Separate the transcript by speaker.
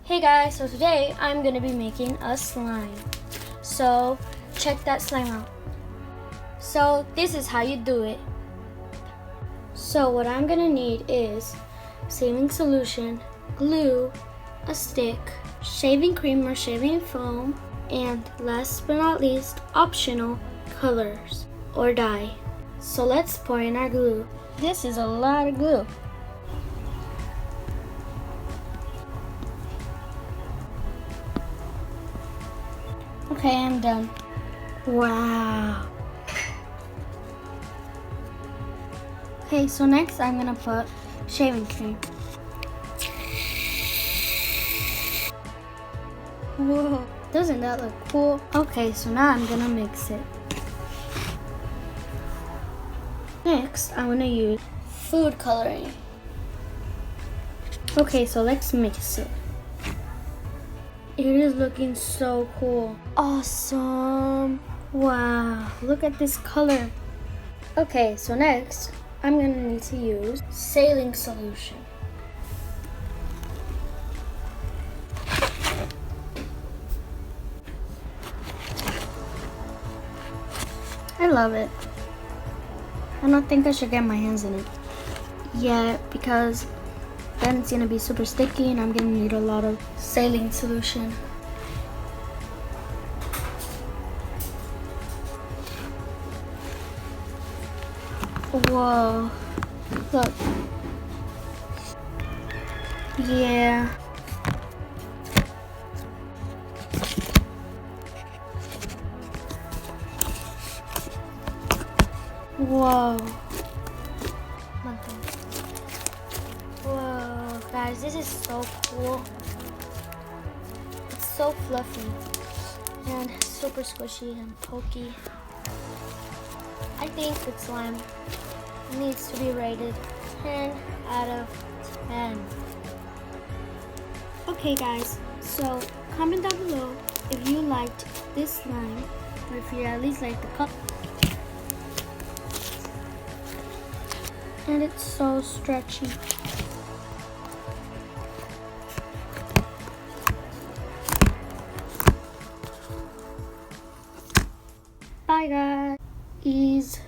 Speaker 1: Hey guys, so today I'm gonna be making a slime. So check that slime out. So this is how you do it. So what I'm gonna need is saline solution, glue, a stick, shaving cream or shaving foam, and last but not least, optional colors or dye. So let's pour in our glue. This is a lot of glue. Okay, I'm done. Wow. Okay, so next I'm gonna put shaving cream. Whoa, doesn't that look cool? Okay, so now I'm gonna mix it. Next, I'm gonna use food coloring. Okay, so let's mix it. It is looking so cool. Awesome. Wow, look at this color. Okay, so next, I'm gonna need to use saline solution. I love it. I don't think I should get my hands in it yet because then it's gonna be super sticky and I'm gonna need a lot of saline solution. Whoa, look. Yeah. Whoa. Whoa, guys, this is so cool. It's so fluffy and super squishy and pokey. I think the slime needs to be rated 10 out of 10. Okay guys, so comment down below if you liked this slime or if you at least liked the color. And it's so stretchy. Bye guys. Ease.